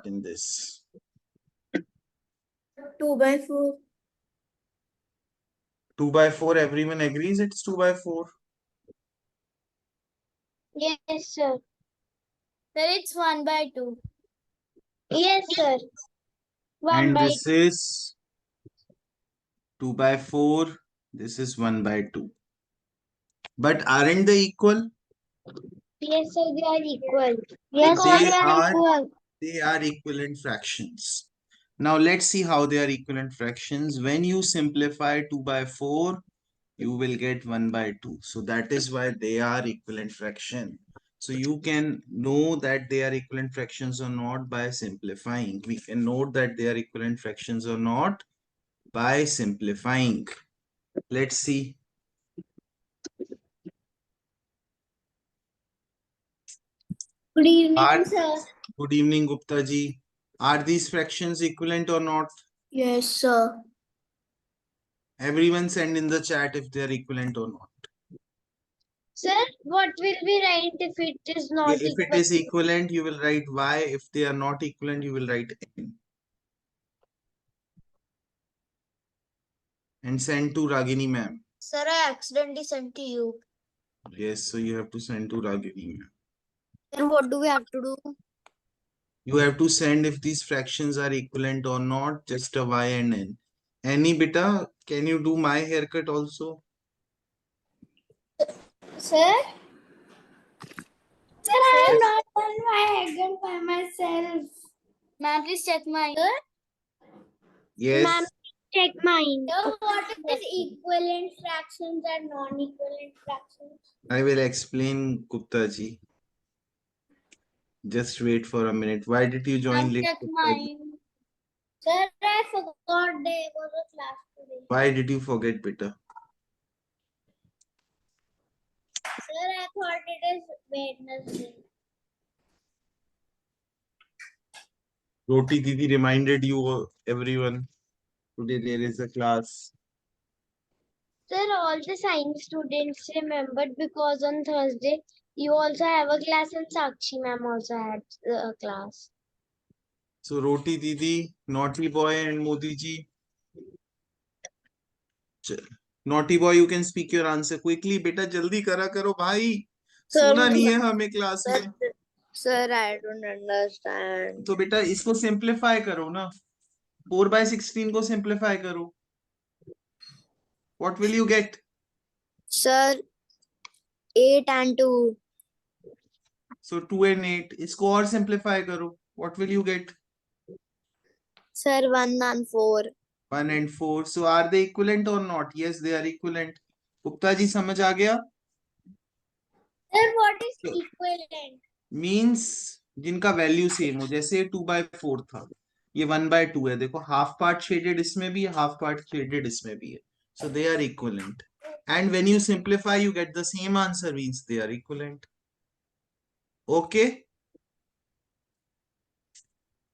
in this? 2 by 4. 2 by 4, everyone agrees it's 2 by 4. Yes, sir. Sir, it's 1 by 2. Yes, sir. 1 And by this is 2 by 4. This is 1 by 2. But aren't they equal? Yes, sir, they are equal. Yes, sir, They they are are equal. they are equivalent fractions. Now let's see how they are equivalent fractions. When you simplify 2 by 4, you will get 1 by 2. So that is why they are equivalent fraction. So you can know that they are equivalent fractions or not by simplifying. We can note that they are equivalent fractions or not by simplifying. Let's see. Good evening, Are, sir. good evening, Gupta ji. Are these fractions equivalent or not? Yes, sir. Everyone send in the chat if they are equivalent or not. Sir, what will we write if it is not If it equal? is equivalent, you will write Y. If they are not equivalent, you will write N. And send to Ragini ma'am. Sir, I accidentally sent to you. Yes, so you have to send to Ragini ma'am. Then what do we have to do? You have to send if these fractions are equivalent or not, just a Y and N. Annie beta, can you do my haircut also? Sir? Sir, I Yes. have not done my haircut by myself. Ma'am, please check my. Yes. Ma'am, check mine. Sir, what is equivalent fractions and non-equivalent fractions? I will explain, Gupta ji. Just wait for a minute. Why did you join Ma'am, late? check Gupta ji? mine. Sir, I forgot there was a class today. Why did you forget, beta? Sir, I thought it is Wednesday. Roti Didi reminded you, everyone, today there is a class. Sir, all the science students remembered because on Thursday you also have a class and Sakshi ma'am also had a class. So Roti Didi, Naughty Boy and Modi ji. Naughty Boy, you can speak your answer quickly. Beta jaldi करा करो भाई. सोना नहीं है हमें class में. Sir, I don't understand. तो बेटा इसको सिंप्लीफाई करो ना. 4 by 16 को सिंप्लीफाई करो. What will you get? Sir, 8 and 2. So 2 and 8. इसको और सिंप्लीफाई करो. What will you get? Sir, 1 and 4. 1 and 4. So are they equivalent or not? Yes, they are equivalent. Gupta ji समझ आ गया? Sir, what is equivalent? Means जिनका value same हो. जैसे 2 by 4 था, ये 1 by 2 है. देखो हाफ पार्ट शेडेड इसमें भी है, हाफ पार्ट शेडेड इसमें भी है. So they are equivalent. And when you simplify, you get the same answer, means they are equivalent. Okay.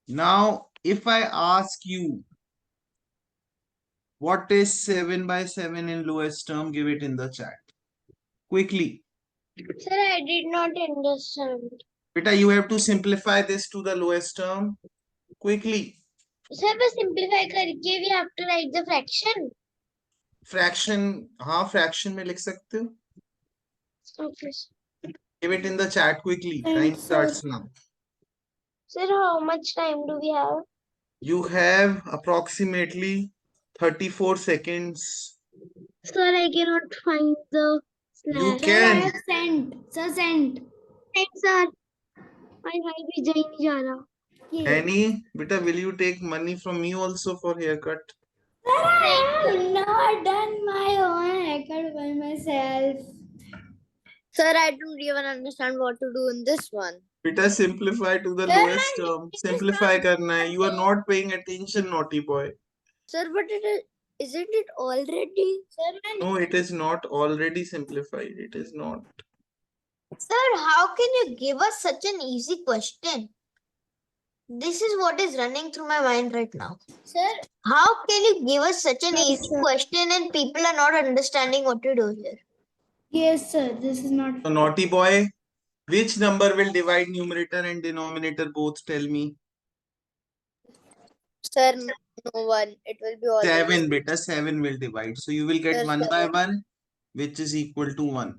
Now, if I ask you, what is 7 by 7 in lowest term? Give it in the chat. Quickly. Sir, I did not understand. Beta, you have to simplify this to the lowest term. Quickly. Sir, but simplify करके we have to write the fraction. Fraction, हाँ fraction में लिख सकते हो. Okay. Give it in the chat quickly. Time starts now. Sir, how much time do we have? You have approximately 34 seconds. Sir, I cannot find the slash. You can. Send. Sir, send. Send, sir. My भाई भी जा ही नहीं जा रहा. Annie, beta, will you take money from me also for haircut? Sir, I have not done my own haircut by myself. Sir, I don't even understand what to do in this one. Beta, simplify to the Sir, lowest term. Simplify karna hai. You are not paying attention, naughty boy. Sir, but isn't it already? Sir, No, it is not already simplified. It is not. Sir, how can you give us such an easy question? This is what is running through my mind right now. sir, How can you give us such an easy question and people are not understanding what to do here? yes, sir. This is not. So, naughty boy, which number will divide numerator and denominator both? Tell me. Sir, no one. It will be always 7 beta, 7 will divide. So you will get Sir, 1 by 7. 1, which is equal to 1.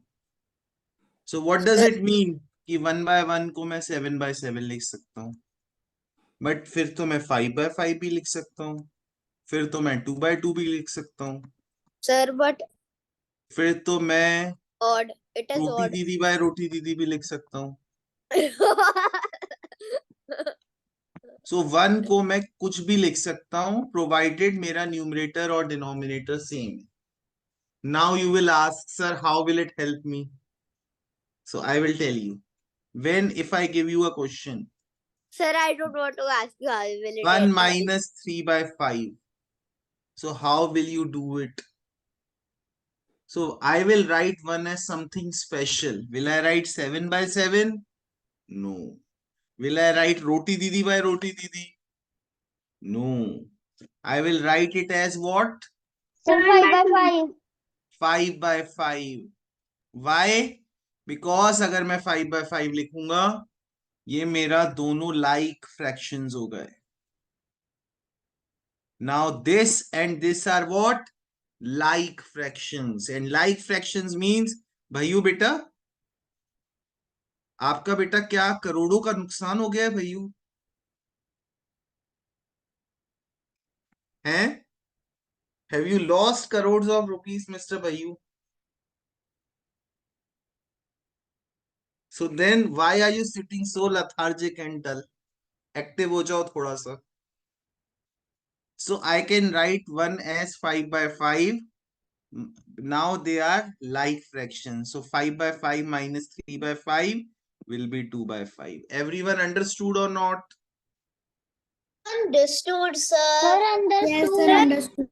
So what does it mean कि 1 by 1 को मैं 7 by 7 लिख सकता हूँ, but फिर तो मैं 5 by 5 भी लिख सकता हूँ, फिर तो मैं 2 by 2 भी लिख सकता हूँ, Sir, but फिर तो मैं odd. It is roti odd. दीदी by रोटी दीदी भी लिख सकता हूँ. सो 1 को मैं कुछ भी लिख सकता हूँ प्रोवाइडेड मेरा न्यूमरेटर और डिनोमिनेटर सेम है. Now you will ask sir how will it help me. So I will tell you. When if I give you a question, Sir, I don't want to ask you how will it 1 help me. minus 3 by 5. So how will you do it? So I will write 1 as something special. Will I write 7 by 7? No. Will I write roti didi by roti didi? No. I will write it as what? 5 by 5. 5 by 5. Why? Because अगर मैं 5 by 5 लिखूंगा ये मेरा दोनों like fractions हो गए. Now this and this are what? Like fractions. And like fractions means Bhaiyu बेटा आपका बेटा क्या करोड़ों का नुकसान हो गया है भैयू? हैं? Have you lost crores of rupees, Mr. Bhayu? So then why are you sitting so lethargic and dull? Active हो जाओ थोड़ा सा. So I can write 1 as 5 by 5. Now they are like fractions. So 5 by 5 minus 3 by 5 will be 2 by 5. Everyone understood or not? Understood, Sir, sir. understood. understood.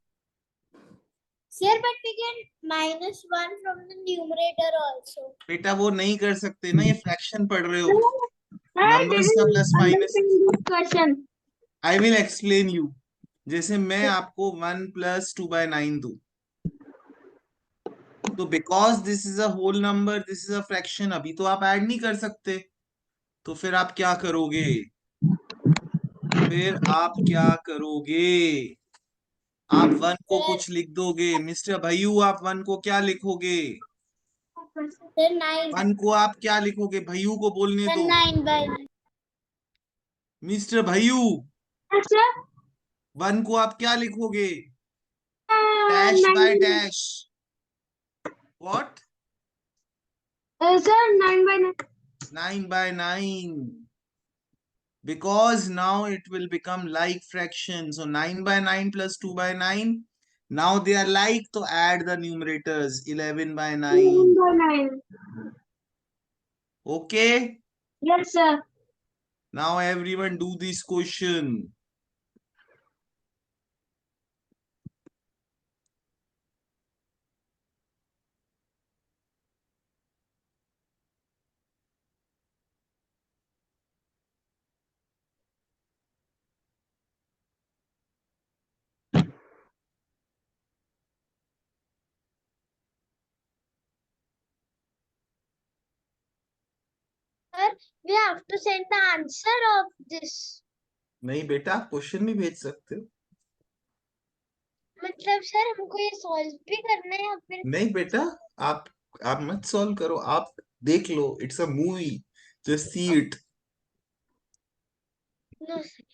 Sir, but we can minus 1 from the numerator also. बेटा वो नहीं कर सकते ना, ये fraction पढ़ रहे हो. Numbers का plus minus. Question. I will explain you. जैसे मैं आपको 1 plus 2 by 9 दूं, तो because this is a whole number, this is a fraction, अभी तो आप ऐड नहीं कर सकते, तो फिर आप क्या करोगे? फिर आप क्या करोगे? आप 1 को कुछ लिख दोगे. मिस्टर भैयू आप 1 को क्या लिखोगे? Sir, 9. 1 को आप क्या लिखोगे? भैयू को बोलने Sir, दो. 9 by 9. मिस्टर भैयू Sir, 1 को आप क्या लिखोगे? Dash by dash. What? Sir, 9 by 9. 9 by 9. Because now it will become like fraction. So 9 by 9 plus 2 by 9. Now they are like, to add the numerators. 11 by 9. 9 by 9. Okay. Yes, sir. Now everyone do this question. Sir, we have to send the answer of this. नहीं बेटा आप question भी भेज सकते हो. मतलब sir हमको ये सॉल्व भी करना है या फिर नहीं बेटा आप मत सॉल्व करो, आप देख लो. It's a movie, just see it. no sir.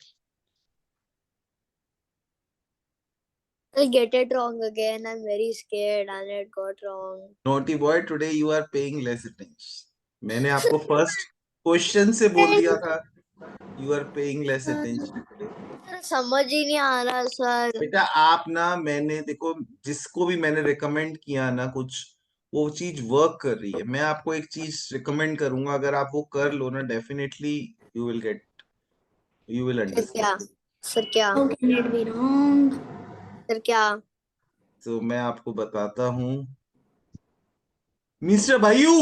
I'll get it wrong again. I'm very scared and it got wrong. Naughty boy, today you are paying less attention. मैंने आपको फर्स्ट क्वेश्चन से बोल दिया था you are paying less attention today. Sir समझ ही नहीं आ रहा sir. बेटा आप ना, मैंने देखो जिसको भी मैंने रिकमेंड किया ना कुछ, वो चीज वर्क कर रही है. मैं आपको एक चीज रिकमेंड करूंगा, अगर आप वो कर लो ना, definitely you will understand. Sir क्या? सर क्या? तो मैं आपको बताता हूँ. Mister Bhayu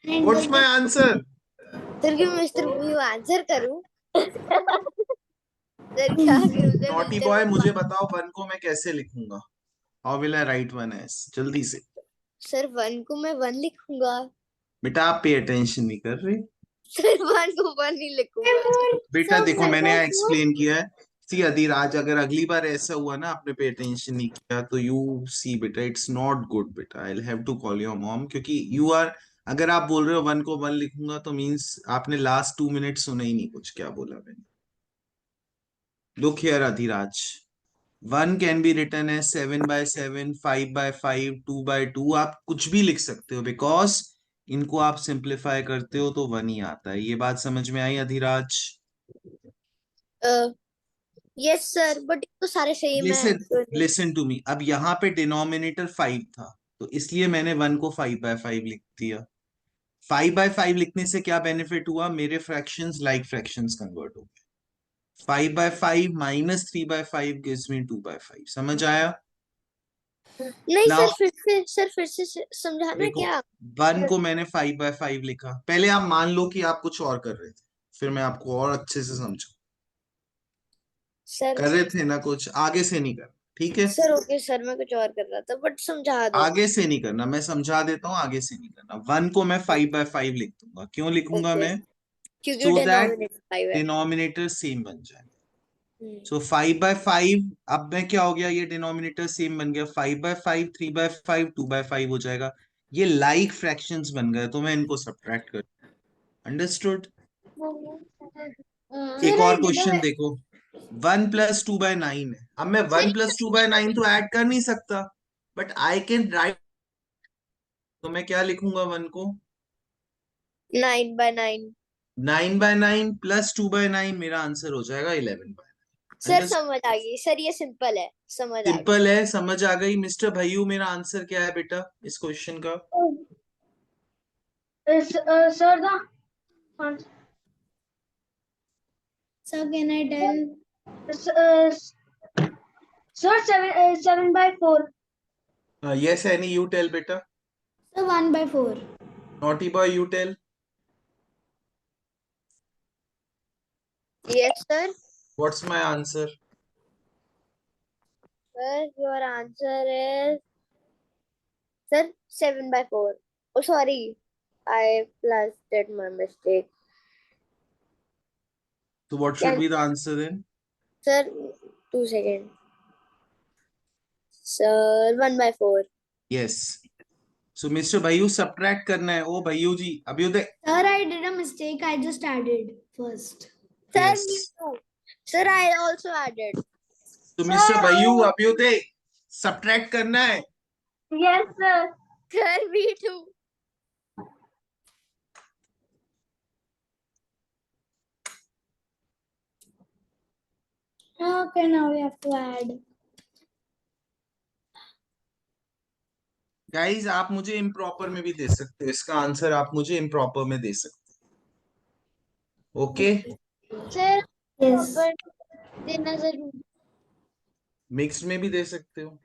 what's my answer? Sir क्यों मिस्टर भैयू आंसर करूं? सर क्या नॉटी बॉय मुझे बताओ 1 को मैं कैसे लिखूंगा? How will I write 1 s? जल्दी से. सर 1 को मैं 1 लिखूंगा. बेटा आप पे अटेंशन नहीं कर रहे. सर 1 को 1 ही लिखूंगा. बेटा देखो मैंने एक्सप्लेन किया है. सी अधिराज, अगर अगली बार ऐसा हुआ ना आपने पे अटेंशन नहीं किया तो यू सी बेटा इट्स नॉट गुड बेटा, I will have to call your mom, क्योंकि यू आर, अगर आप बोल रहे हो 1 को 1 लिखूंगा तो मीन्स आपने लास्ट 2 मिनट सुना ही नहीं कुछ क्या बोला मैंने। Look here Adhiraj, 1 can be written as 7/7, 5/5, 2/2, आप कुछ भी लिख सकते हो बिकॉज इनको आप सिंप्लीफाई करते हो तो 1 ही आता है। ये बात समझ में आई अधिराज? यस सर, बट तो सारे सेम है लिसन, तो नहीं। लिसन टू मी, अब यहाँ पे डिनोमिनेटर 5 था तो इसलिए मैंने 1 को 5/5 लिख दिया। 5/5 लिखने से क्या बेनिफिट हुआ, मेरे फ्रैक्शंस लाइक फ्रैक्शंस कन्वर्ट हो गए। 5/5 माइनस 3/5 गिव्स मी 2/5। समझ आया? नहीं नाउ सर फिर से समझाना देखो, क्या? 1 को मैंने 5/5 लिखा, पहले आप मान लो कि आप कुछ और कर रहे थे, फिर मैं आपको और अच्छे से समझू। सर कर रहे थे ना कुछ, आगे से नहीं करना, ठीक है? सर ओके सर, मैं कुछ और कर रहा था बट समझा दो। आगे से नहीं करना, मैं समझा देता हूँ, आगे से नहीं करना। 1 को मैं 5/5 लिख दूंगा, क्यों लिखूंगा ओके, मैं? क्योंकि सो दैट डिनोमिनेटर 5 है। डिनोमिनेटर सेम बन जाए। हम्म, सो 5/5, अब मैं क्या हो गया, ये डिनोमिनेटर सेम बन गया, 5/5, 3/5, 2/5 हो जाएगा। ये लाइक फ्रैक्शंस बन गए तो मैं इनको सब्ट्रैक्ट कर, अंडरस्टूड? एक Sir, I और did क्वेश्चन a देखो, 1 + 2/9 है, अब मैं 1 + 2/9 तो ऐड कर नहीं सकता, बट आई कैन राइट, तो मैं क्या लिखूंगा 1 को? 9/9। 9/9 + 2/9, मेरा आंसर हो जाएगा 11/9। Sir understood? समझ आ गई सर, ये सिंपल है, समझ आ गई। सिंपल है, समझ आ गई? मिस्टर भैयू, मेरा आंसर क्या है बेटा इस क्वेश्चन का? Sir, the Sir, can I tell? uh, sir 7/4. Yes, Annie, you tell बेटा. Sir, 1/4. Naughty boy, you tell. Yes sir. What's my answer? Sir your answer is sir 7/4। Oh sorry, I plus that my mistake. So what should be the answer then? Sir 2 second. Sir 1/4। Yes. So Mr. Bhayu subtract करना है। Oh Bhayu ji, Abhyuday. Sir, I did a mistake. I just added first. Sir Yes. Me too. Sir I also added. तो Mr. Bhayu, Abhyuday subtract करना है। Yes, sir. Sir me too. Okay, now we have to add. Guys, आप मुझे improper में भी दे सकते हो, इसका आंसर आप मुझे इम्प्रॉपर में दे सकते हो। ओके? Sir, Yes. but देना जरूर. मिक्स्ड में भी दे सकते हो,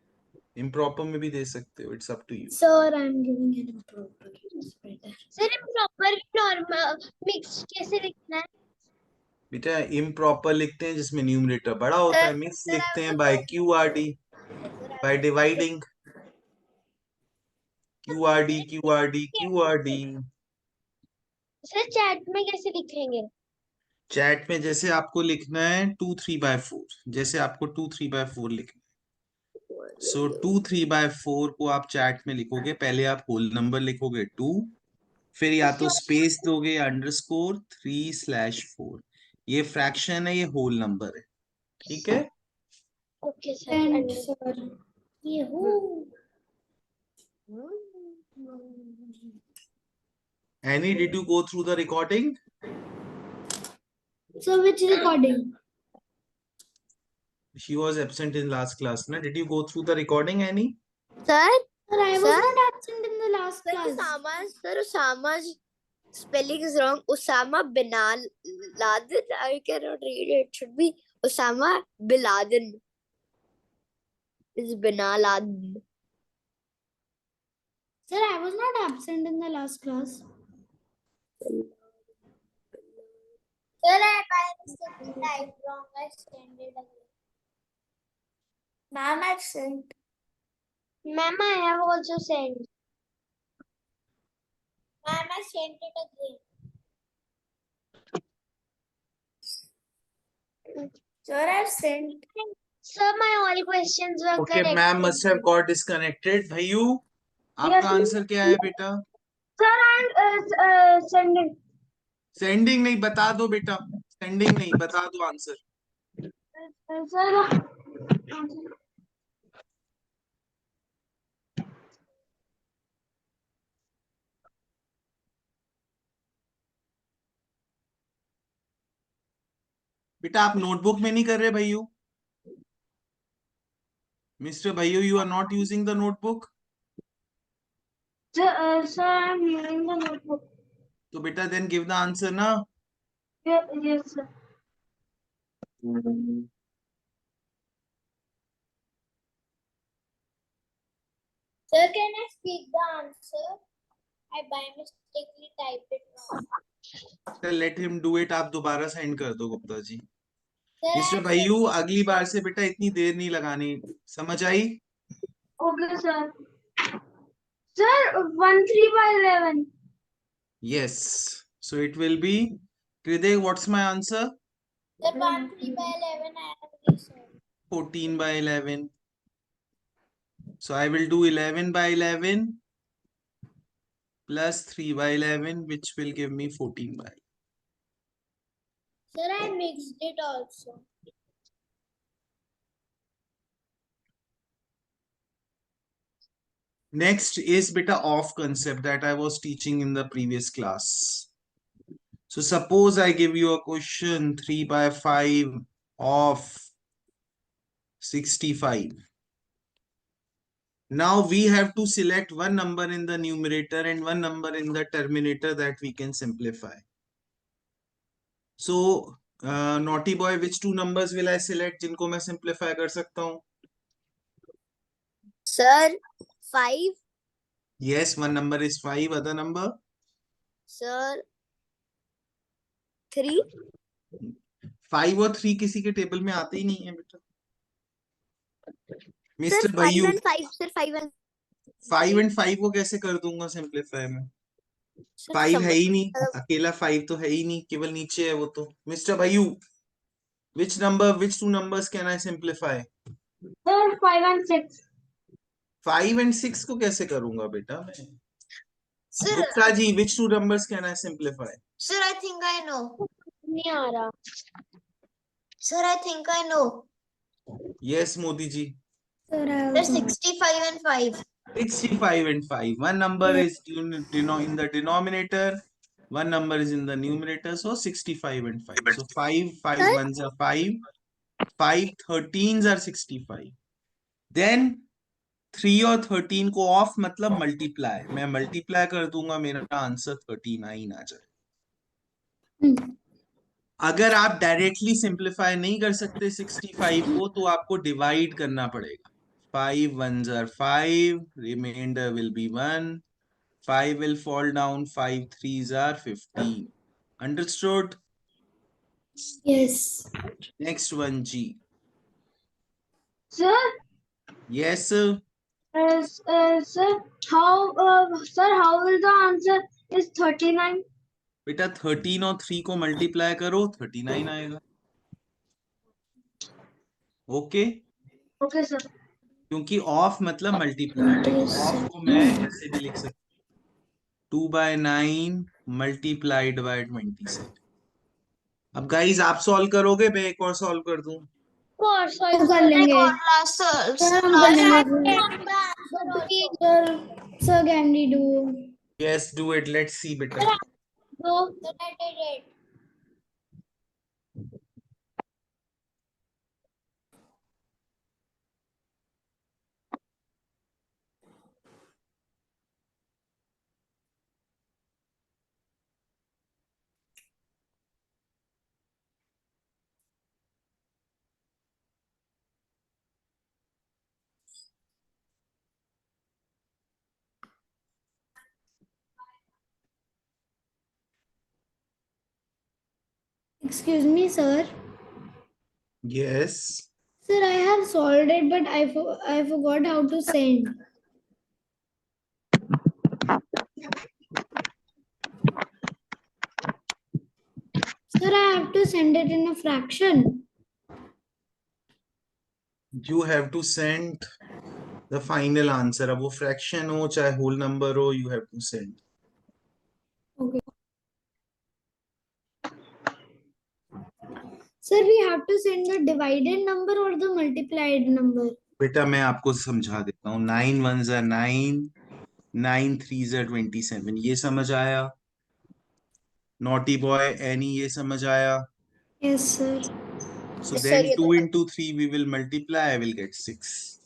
इम्प्रॉपर में भी दे सकते हो, it's up to you. Sir, I'm giving an improper. It's better. Sir, proper normal mix कैसे लिखना है? बेटा इम्प्रॉपर लिखते हैं जिसमें न्यूमरेटर बड़ा होता है, मिक्स लिखते हैं by QRD, by dividing QRD QRD QRD। Sir, chat में कैसे लिखेंगे? चैट में जैसे आपको लिखना है 2 3/4, जैसे आपको 2 3/4 लिखना है, सो 2 3/4 को आप चैट में लिखोगे, पहले आप होल नंबर लिखोगे 2, फिर या तो स्पेस दोगे या अंडरस्कोर 3/4। ये फ्रैक्शन है, ये होल नंबर है, ठीक है? Okay, sir. And sir, Yahoo! Annie, did you go through the recording? so which recording? She was absent in last class, na? Did you go through the recording, Annie? Sir Sir, I was Sir? not absent in the last sir class. Usama's spelling is wrong. Usama bin Laden. I cannot read it. It should be Usama bin Laden. It's bin Laden. Sir, I was not absent in the last class. Sir, I by mistake typed wrong. I sent it again. Ma'am, I've sent. Ma'am, I have also sent. Ma'am, I sent it again. Sir, I've sent. Sir, my all questions were Okay, correct. ma'am must have got disconnected. भाइयों, आपका answer क्या है बेटा? Sir, I'm sending. Sending नहीं, बता दो बेटा. Sending नहीं, बता दो आंसर. Sir, बेटा आप नोटबुक में नहीं कर रहे भाइयों? मिस्टर भाइयों, you are not using the notebook? sir, I'm using the notebook. तो बेटा then give the answer ना. Yes, sir. Sir, can I speak the answer? I by mistakenly typed it wrong. Let him do it. आप दोबारा send कर दो Gupta ji. Sir, mister I've भाइयों, अगली बार से बेटा इतनी देर नहीं लगानी. समझ आई? Okay, sir. Sir, 13/11. Yes. So it will be. Hriday, what's my answer? sir, 13/11 I have researched. 14 by 11. So I will do 11 by 11 plus 3 by 11, which will give me 14 by. Sir, I mixed it also. Next is beta off concept that I was teaching in the previous class. So suppose I give you a question 3 by 5 of 65. Now we have to select one number in the numerator and one number in the terminator that we can simplify. So naughty boy, which two numbers will I select जिनको मैं simplify कर सकता हूँ? Sir, 5. Yes, one number is 5. Other number? Sir, 3. 5 और 3 किसी के table में आते ही नहीं है बेटा. Sir, मिस्टर 5 भाइयों, and 5. Sir, 5 and 5 and 5 को कैसे कर दूंगा सिंप्लीफाई में? Sir, 5 है ही नहीं, मतलब- अकेला 5 तो है ही नहीं, केवल नीचे है वो तो. मिस्टर भाइयों, which two numbers can I simplify? Sir, 5 and 6. 5 and 6 को कैसे करूंगा बेटा मैं? Sir, Gupta ji, which two numbers can I simplify? sir, I think I know. नहीं आ रहा. Sir, I think I know. Yes, Modi ji. Sir, 65 and 5. 65 and 5. One number is in the denominator, one number is in the numerator, so 65 and 5. So 5 ones are 5, 5 13s are 65. Then 3 और 13 को of मतलब multiply. मैं multiply कर दूंगा, मेरा answer 39 आ जाए. अगर आप डायरेक्टली सिंप्लीफाई नहीं कर सकते 65 को, तो आपको डिवाइड करना पड़ेगा. 5 ones are 5, remainder will be 1. 5 will fall down, 5 3s are 15. Understood? Yes. Next one, G. Sir, Yes. sir, how will the answer is 39? बेटा 13 और 3 को मल्टीप्लाई करो, 39 आएगा. ओके? Okay, sir. क्योंकि ऑफ मतलब मल्टीप्लाई. ऑफ को मैं ऐसे भी लिख सकता हूँ, 2 by 9 multiplied by 27. अब गाइस आप सॉल्व करोगे, मैं एक और सॉल्व कर दूं? Course, कर लेंगे. Last, Sir, हम last कर लेंगे. Sir, can we do? Yes, do it. Let's see बेटा. So, Sir, I did it. Excuse me, sir. Yes. Sir, I have solved it, but I forgot how to send. Sir, I have to send it in a fraction. You have to send the final answer. अब वो fraction हो चाहे whole number हो, you have to send. Okay. Sir, we have to send the divided number or the multiplied number? बेटा मैं आपको समझा देता हूँ. 9 ones are 9, 9 threes are 27. ये समझ आया? Naughty boy, Annie, ये समझ आया? Yes, sir. So Yes, sir, then ये 2 तो into 3 we will multiply. I will get 6.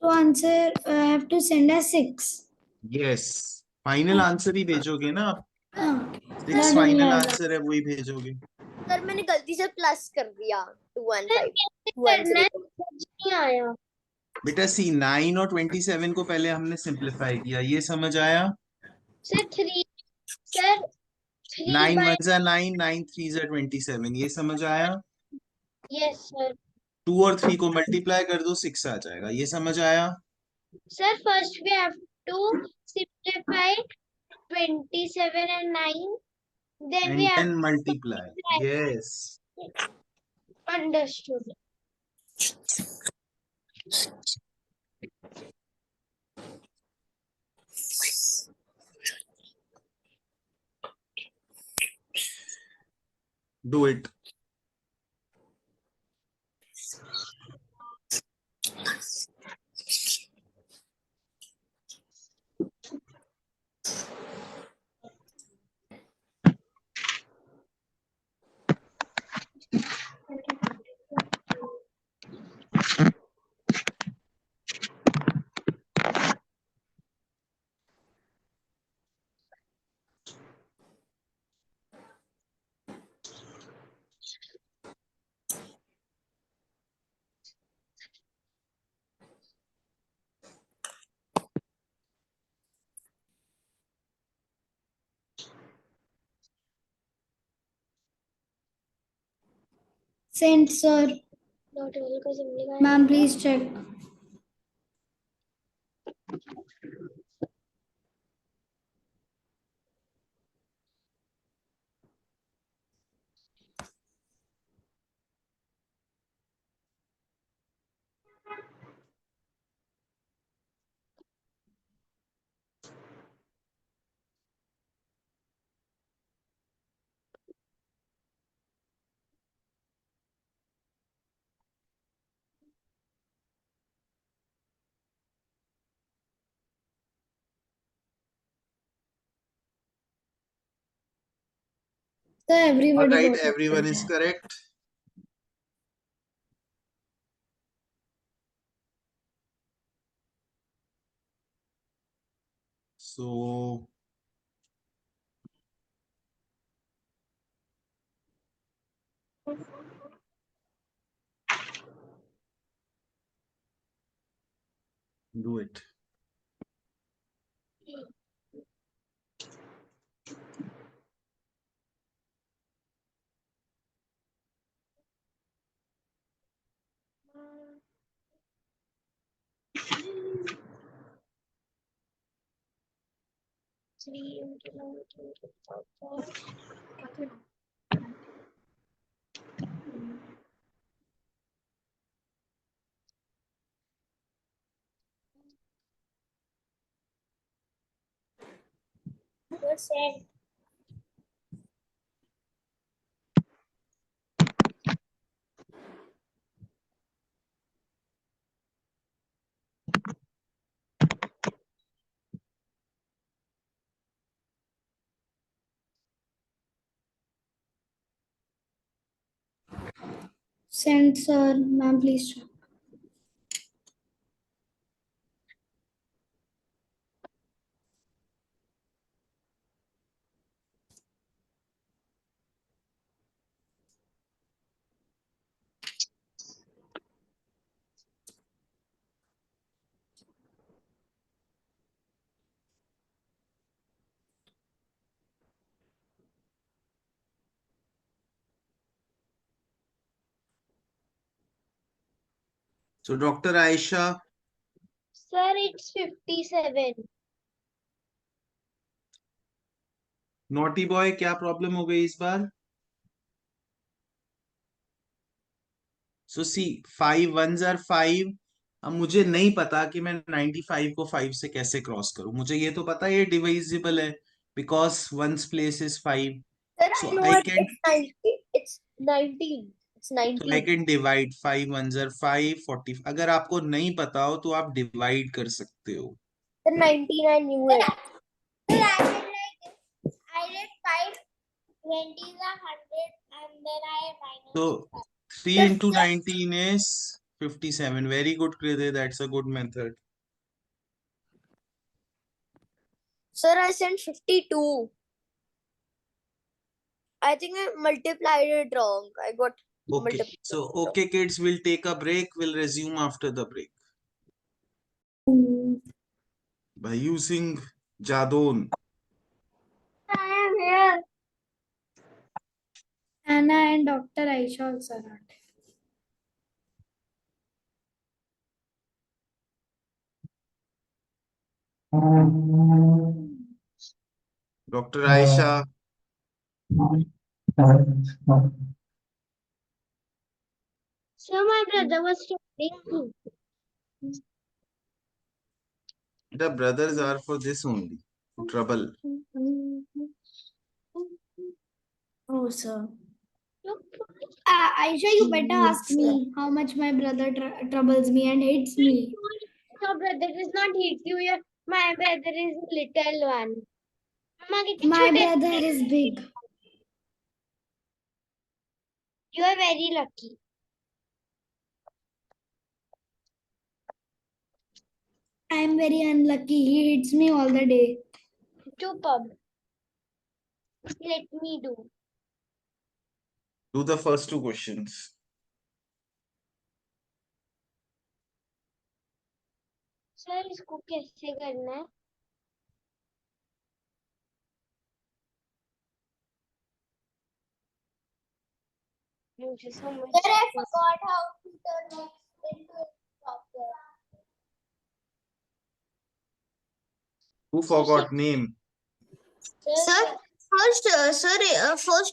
So answer I have to send as 6. Yes. Final answer ही भेजोगे ना आप? Okay. 6 Not only final as answer है वही भेजोगे. सर मैंने गलती से प्लस कर दिया 2 and 5 कैसे 2 and करना 3 है समझ नहीं आया। बेटा सी 9 और 27 को पहले हमने सिंप्लीफाई किया. ये समझ आया? Sir 3 sir 3 9 by ones are 9, 9 threes are 27. ये समझ आया? yes sir 2 और 3 को मल्टीप्लाई कर दो 6 आ जाएगा. ये समझ आया? sir first we have to simplify 27 and 9 then we And have then to multiply. multiply. Yes. Understood Do it. sent, sir. not able को simplify Ma'am, please check. Sir, All everybody right, got it. everyone is correct. So do it. three into 9 into 4 percent Sent, sir. Ma'am, please check. So Dr. Aisha, sir it's 57 naughty boy, क्या problem हो गई इस बार? So see, 5 ones are 5. अब मुझे नहीं पता कि मैं 95 को 5 से कैसे क्रॉस करूं. मुझे ये तो पता है ये डिविजिबल है because ones place is 5. Sir, So I know I it. can It's 19. It's so I 19. can divide 5 ones are 5 40. अगर आपको नहीं पता हो तो आप डिवाइड कर सकते हो. Sir, 19, I knew it. Sir, I did like this. I did 5 20s are 100 and then I minus. So 3 into 19 is 57. Very good, Kride. That's a good method. Sir, I sent 52. I think I multiplied it wrong. I got Okay. So, okay, kids, we'll take a break. We'll resume after the break. By using Jadon. I am here. Anna and Dr. Aisha also are not. Dr. Aisha. So my brother was studying. The brothers are for this only. Trouble. Oh, sir. Aisha, you better ask me how much my brother troubles me and hates me. Your brother does not hate you. My brother is little one. Mama, My brother is big. You are very lucky. I am very unlucky. He hates me all the day. Superb. Let me do. Do the first two questions. Sir इसको कैसे करना है? मुझे समझ Sir, I forgot how to turn next into a software. Who forgot name? Sir, first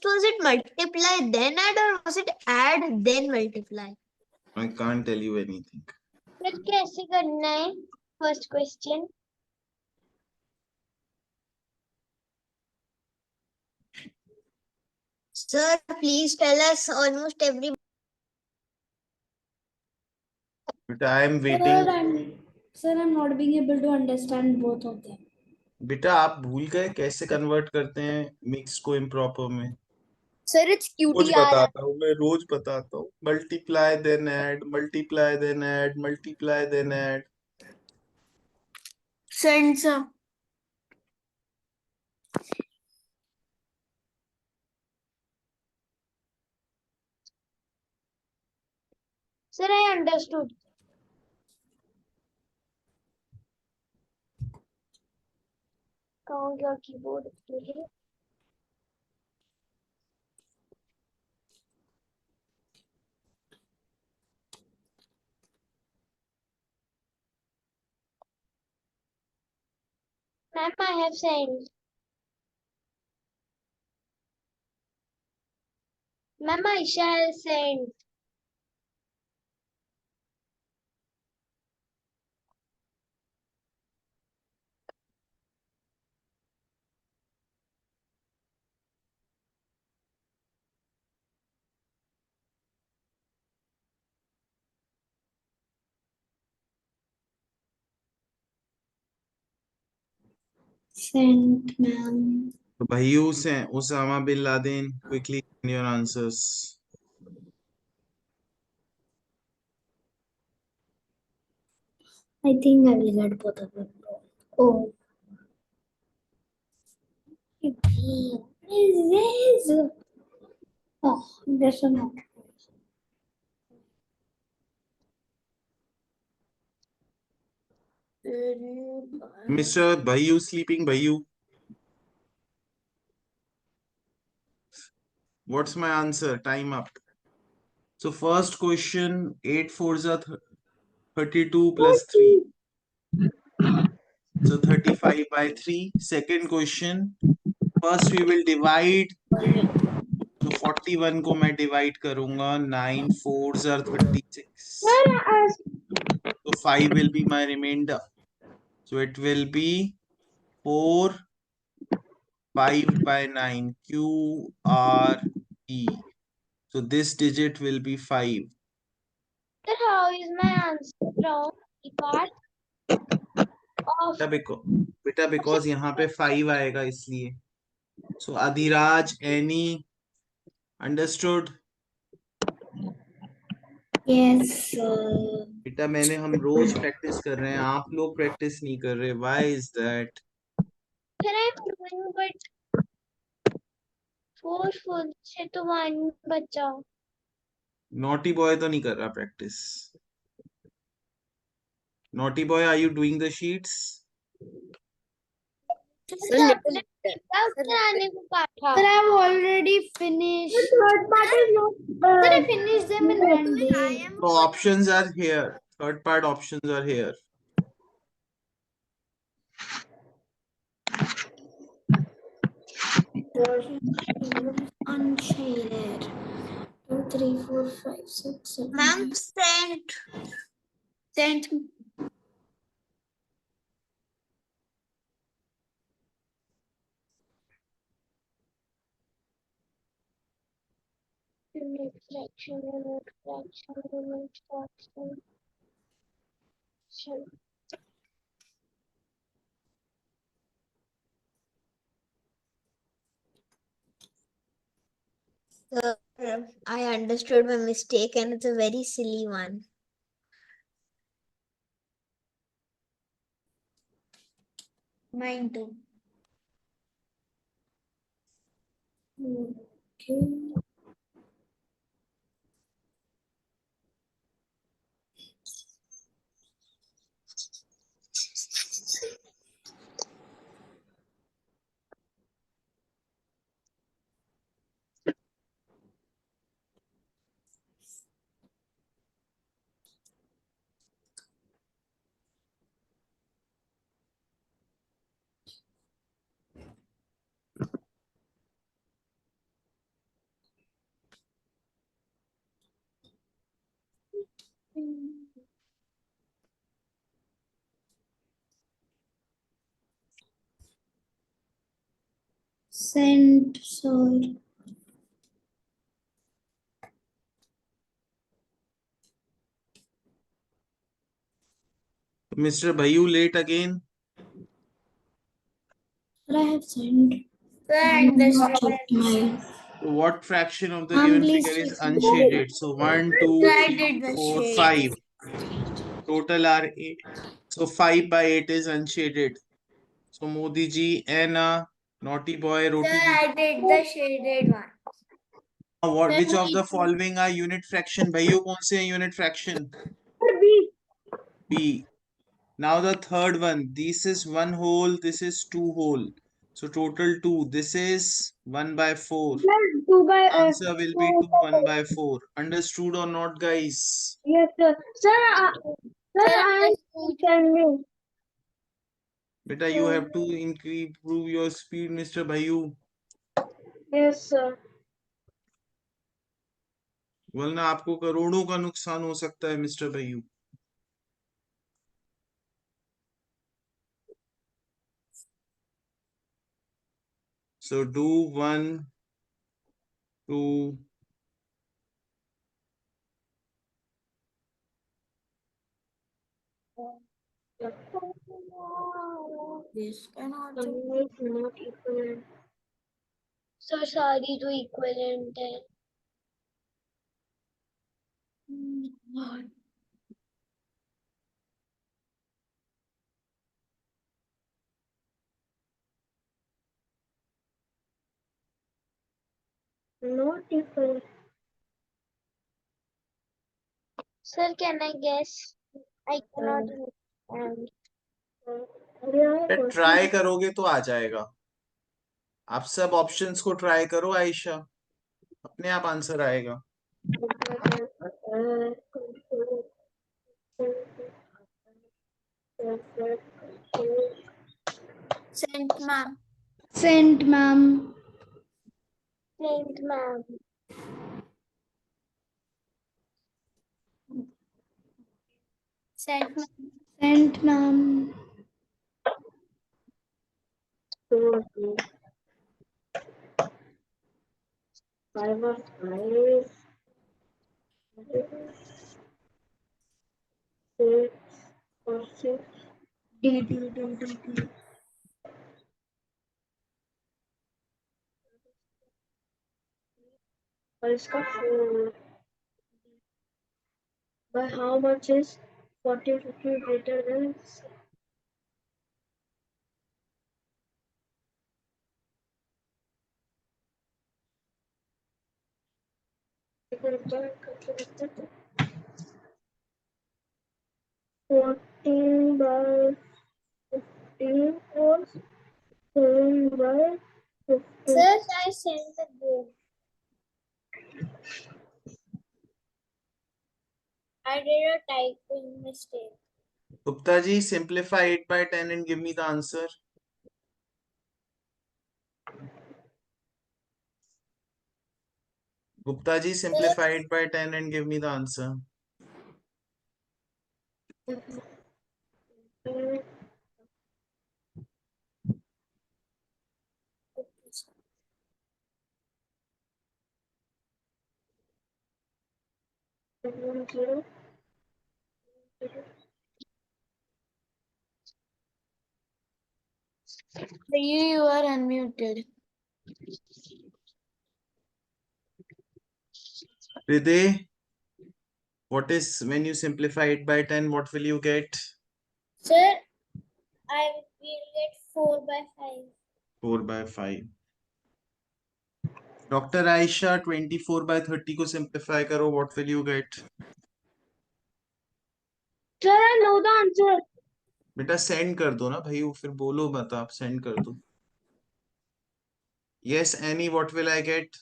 was it multiply then add or was it add then multiply? I can't tell you anything. Sir कैसे करना है? First question. Sir, please tell us almost every. But I am waiting. Sir, I'm not being able to understand both of them. बेटा आप भूल गए कैसे convert करते हैं मिक्स को इम्प्रॉपर में. Sir, it's rose QTR. बताता हूँ मैं रोज बताता हूँ. Multiply then add multiply then add multiply then add. Sir. Sir, I understood. कहाँ गया keyboard? Ma'am, I have sent. Ma'am, Aisha has sent. Sent, ma'am. तो भाइयों से Osama bin Laden quickly send your answers. I think I will get both of them. Oh. What is this? Oh, there's a note. Mr. Bhayu sleeping Bhayu. What's my answer? Time up. So first question 8 4s are 32 plus 3. So 35 by 3. Second question. First we will divide. So 41 को मैं divide करूंगा 9 4s are 36. So 5 will be my remainder. So it will be 4 5 by 9 QRE. So this digit will be 5. Sir, how is my answer wrong? The part of बेटा because यहाँ पे 5 आएगा इसलिए. So Adhiraj, any understood? Yes. बेटा हम रोज practice कर रहे हैं, आप लोग प्रैक्टिस नहीं कर रहे. Why is that? Sir, I'm doing but forceful से तो वन बचा. Naughty boy तो नहीं कर रहा practice. Naughty boy, are you doing the sheets? Sir, little bit. आने को कहा था. Sir, I've already finished. Third part is not. Sir, I finished them in one day. So options are here. Third part options are here. Unshaded. 2, 3, 4, 5, 6, 7. Ma'am, sent. Unit fraction, unit fraction, unit fraction. Sure. Sir, I understood my mistake and it's a very silly one. Mine too. Okay. Sent, sir. Mr. Bhayu, late again. Sir, I have sent. Sir, I understood. Checked my. So what fraction of the Ma'am, given please figure is check. unshaded? So 1, 2, Sir, I 3, did the 4, shade. 5. Total are 8. So 5 by 8 is unshaded. So Modi ji and Naughty boy, Roti Sir, ji. I did the shaded one. What? Which Sir, of the following are unit fraction? Bhaiyo, kaun se hai unit fraction? B. Now the third one. This is 1 whole. This is 2 whole. So total 2. This is 1 by 4. 2 by Answer will be 2 1 by 4. Understood or not, guys? Yes, sir. Sir, I am sending. Beta, you have to improve your speed, Mr. Bhayu. Yes, sir. वरना आपको करोड़ों का नुकसान हो सकता है, mister Bhaiyu. So do 1, 2. this cannot Not equivalent. So sorry to equivalent है. Not equivalent. Sir, can I guess? I cannot understand. Try करोगे तो आ जाएगा. आप सब ऑप्शंस को ट्राई करो आयशा, अपने आप आंसर आएगा. sent, ma'am. Sent, ma'am. Sent, ma'am. Sent, ma'am. Okay. 5 or 5. 6 or 6. D. और इसका 4. By how much is 40 50 greater than 6? Fourteen by 15 or 7 by 15. Sir, I sent the bill. I did a typing mistake. Gupta ji, simplify 8 by 10 and give me the answer. Gupta ji, simplify 8 by 10 and give me the answer. Zero. You are unmuted. Hriday, what is when you simplify 8 by 10, what will you get? Sir, I will get 4 by 5. 4 by 5. Dr. Aisha, 24 by 30 को simplify करो, what will you get? Sir, I know the answer. बेटा send कर दो ना भाई, वो फिर बोलो मत, आप send कर दो. Yes, Annie, what will I get?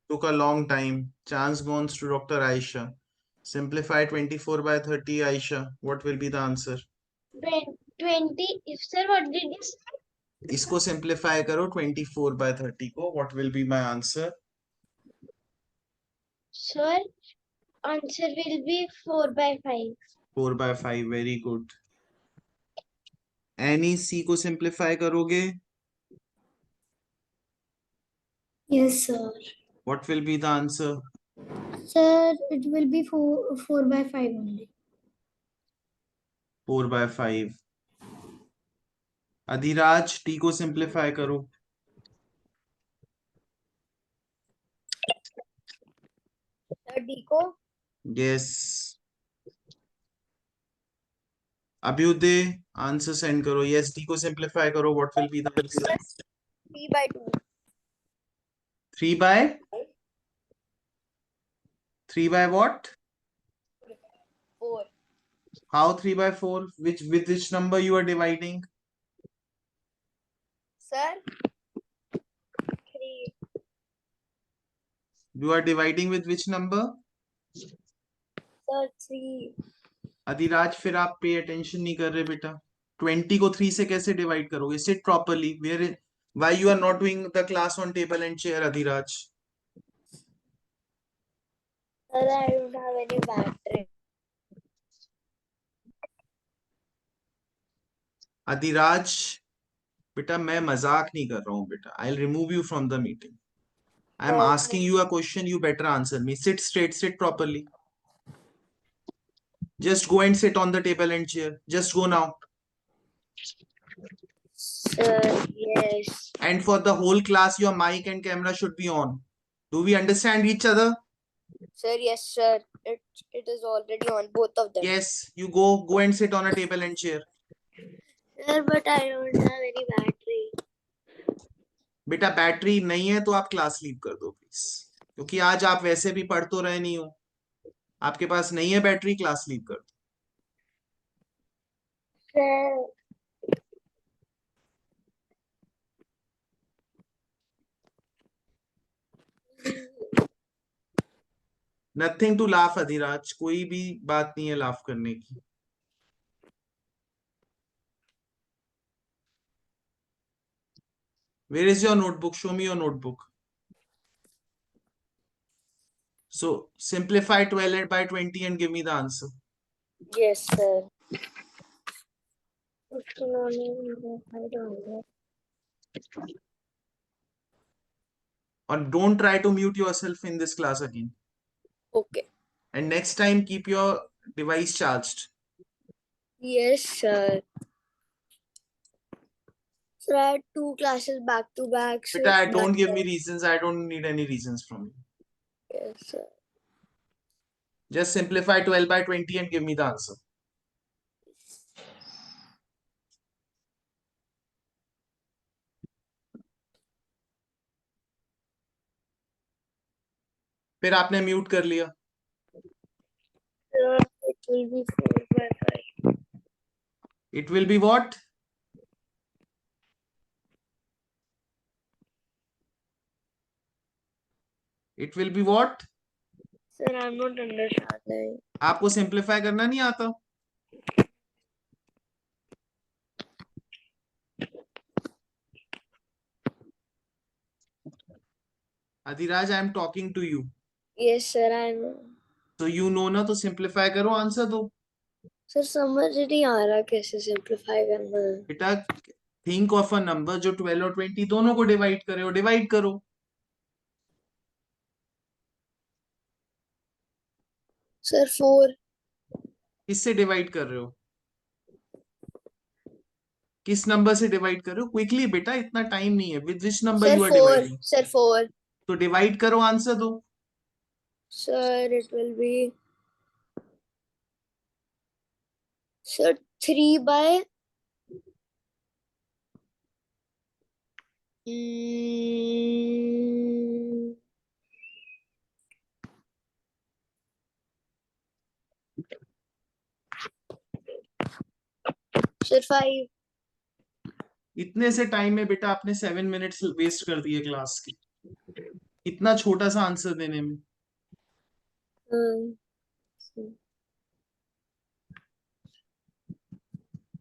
Took a long time. Chance goes to Dr. Aisha. Simplify 24 by 30, Aisha. What will be the answer? 20. If sir, what did you say? इसको simplify करो 24 by 30 को. What will be my answer? Sir, answer will be 4 by 5. 4 by 5. Very good. Annie, C को simplify करोगे? Yes, sir. What will be the answer? Sir, it will be 4 by 5 only. 4 by 5. Adhiraj, T को simplify करो. Sir, D को Yes. Abhyuday, answer send करो. Yes, T को simplify करो. What will be the answer? 3 by 2. 3 by? 3 by what? 4. How 3 by 4? With which number you are dividing? Sir, 3. You are dividing with which number? Sir, 3. Adhiraj, फिर आप pay attention नहीं कर रहे बेटा. 20 को 3 से कैसे डिवाइड करोगे? Sit properly. Why you are not doing the class on table and chair, Adhiraj? Sir, I don't have any battery. Adhiraj, बेटा मैं मजाक नहीं कर रहा हूँ बेटा. I'll remove you from the meeting. I am Okay. asking you a question. You better answer me. Sit straight. Sit properly. Just go and sit on the table and chair. Just go now. Sir, yes. And for the whole class, your mic and camera should be on. Do we understand each other? Sir, yes, sir. It is already on both of them. Yes. You go and sit on a table and chair. Sir, but I don't have any battery. बेटा battery नहीं है तो आप class leave कर दो please, क्योंकि आज आप वैसे भी पढ़ तो रहे नहीं हो. आपके पास नहीं है बैटरी, क्लास लीव कर दो. Sir, nothing to laugh Adhiraj, कोई भी बात नहीं है लाफ करने की. Where is your notebook? Show me your notebook. So simplify 12 by 20 and give me the answer. Yes, sir. 15 only divide 100. Or don't try to mute yourself in this class again. Okay. And next time keep your device charged. Yes, sir. So I had 2 classes back to back. So Beta, don't that's give why. me reasons. I don't need any reasons from you. Yes, sir. Just simplify 12 by 20 and give me the answer. फिर आपने mute कर लिया. Sir, it will be 4 by 5. It will be what? It will be what? Sir, I'm not understanding. आपको simplify करना नहीं आता? Adhiraj, I am talking to you. Yes, sir, I know. So you know ना, तो simplify करो, answer दो. Sir समझ नहीं आ रहा कैसे सिंप्लीफाई करना है. बेटा थिंक ऑफ अ नंबर जो 12 और 20 दोनों को डिवाइड करे और डिवाइड करो. सर 4. किससे डिवाइड कर रहे हो? किस नंबर से डिवाइड कर रहे हो? क्विकली बेटा, इतना टाइम नहीं है. With which number sir you are 4. Dividing? Sir 4. तो डिवाइड करो, आंसर दो. Sir it will be sir 3 by mm, sir 5. इतने से टाइम में बेटा आपने 7 मिनट्स वेस्ट कर दिए क्लास के, इतना छोटा सा आंसर देने में.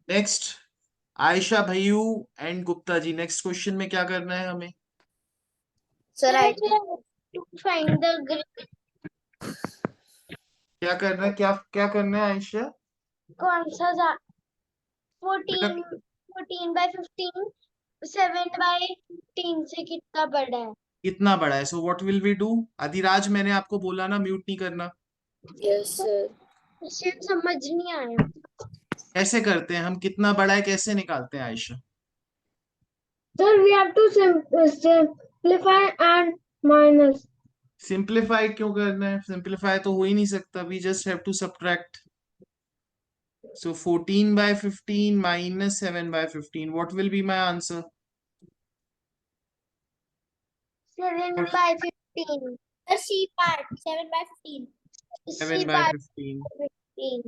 नेक्स्ट आयशा भैयू and Gupta ji, next question में क्या करना है हमें? Sir I To find the क्या करना है? क्या करना है आयशा? कौन सा बेटा 14 by 15 7 by 15 से कितना बड़ा है? कितना बड़ा है? So what will we do? Adhiraj, मैंने आपको बोला ना म्यूट नहीं करना. yes sir. क्वेश्चन समझ नहीं आया. कैसे करते हैं हम? कितना बड़ा है कैसे निकालते हैं Ayesha? Sir, we have to simplify and minus. Simplify क्यों करना है? सिंप्लीफाई तो हो ही नहीं सकता. We just have to subtract. So 14 by 15 minus 7 by 15, what will be my answer? 7 by 15. The C part, 7 by 15. 7 C by by 15. 15.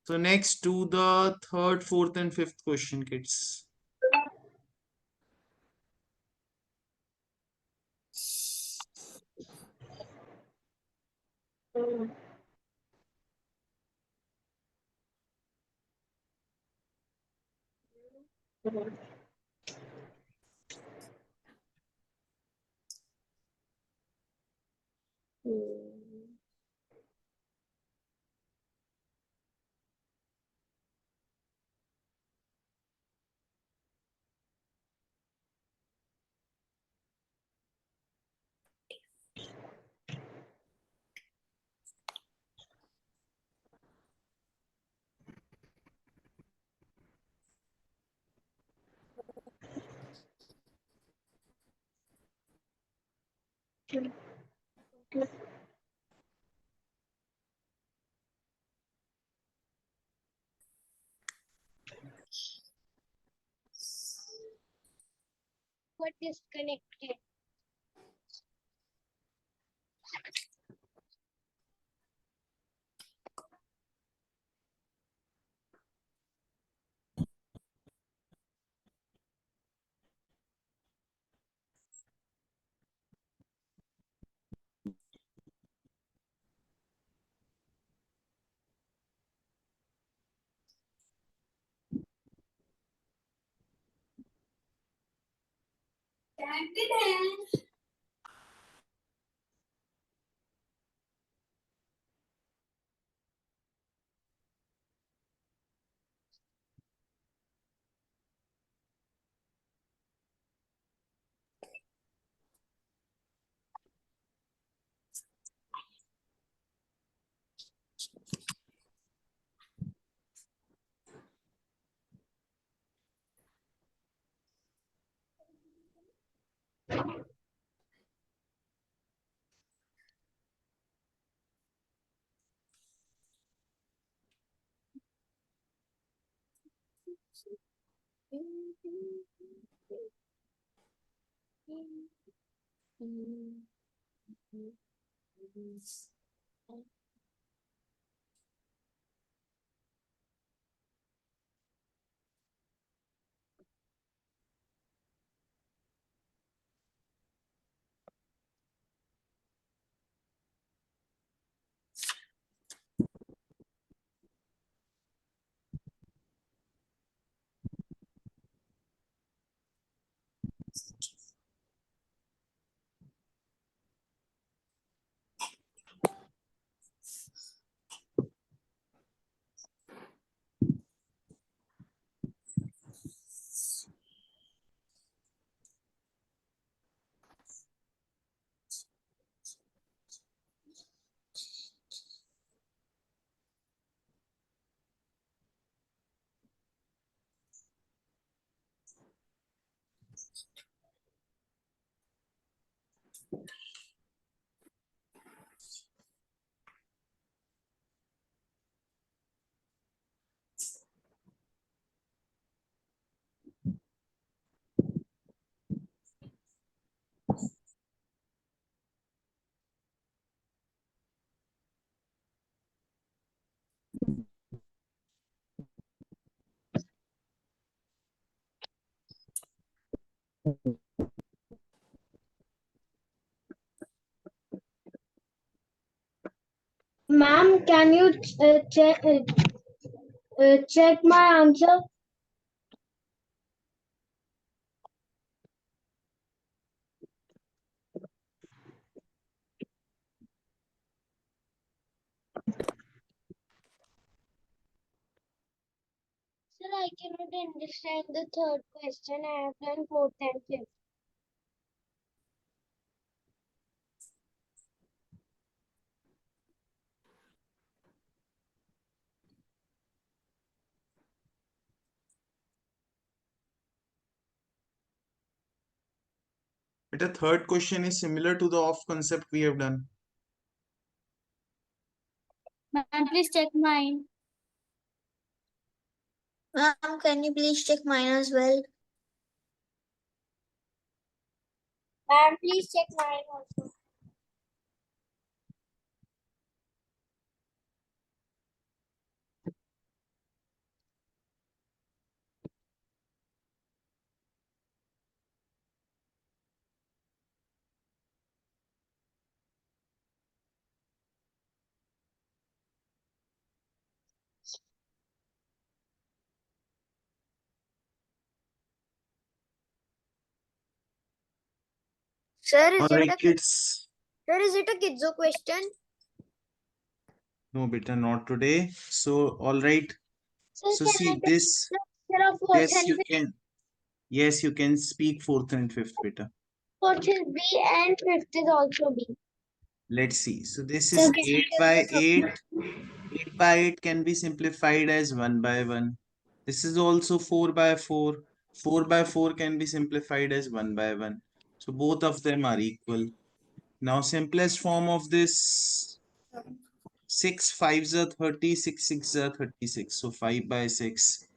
So next do the third, fourth and fifth question, kids. What is connected? Ma'am, can you check my answer? Sir, I cannot understand the third question. I have done fourth and fifth. But the third question is similar to the off concept we have done. Ma'am, please check mine. Ma'am, can you please check mine as well? Ma'am, please check mine also. Sir, is All it right, a kids. sir, is it a Kidzo question? No, beta, not today. So, all right. Sir, So can see I take this. the answer of fourth Yes, and you fifth? can. Yes, you can speak fourth and fifth, beta. Fourth is B and fifth is also B. Let's see. So this Sir, is can you 8 give by the 8. 8 by 8 can be simplified as 1 by 1. This is also 4 by 4. 4 by 4 can be simplified as 1 by 1. So both of them are equal. Now simplest form of this, 6 5s are 30, 6 6 are 36. So 5 by 6.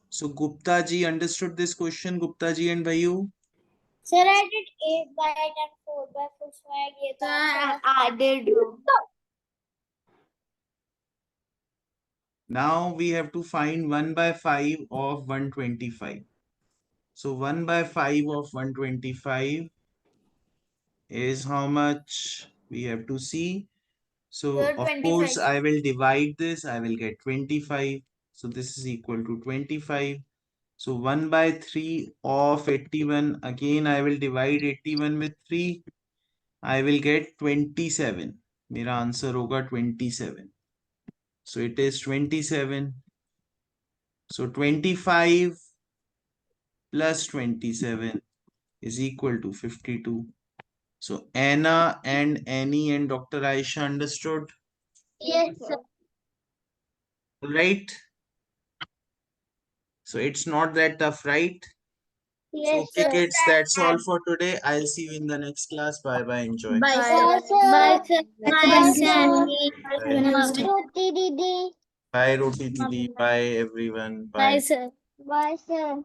So Gupta ji understood this question, Gupta ji and Vayu? Sir, I did 8 by 8 and 4 by 4, so I get the answer of added row. Now we have to find 1 by 5 of 125. So 1 by 5 of 125 is how much we have to see. So Sir, of course 25. I will divide this, I will get 25. So this is equal to 25. So 1 by 3 of 81. Again, I will divide 81 with 3. I will get 27. मेरा answer होगा 27. So it is 27. So 25 plus 27 is equal to 52. So Anna and Annie and Dr. Aisha understood, Yes, sir. right? So it's not that tough, right? So Yes, okay, sir. kids, that's all for today. I'll see you in the next class. Bye bye. Enjoy. Bye, Bye, sir. sir. Bye, sir. Bye, sir. Have a nice day. Roti Didi. Bye, Roti Didi. Bye, everyone. Bye, Bye. sir. Bye, sir.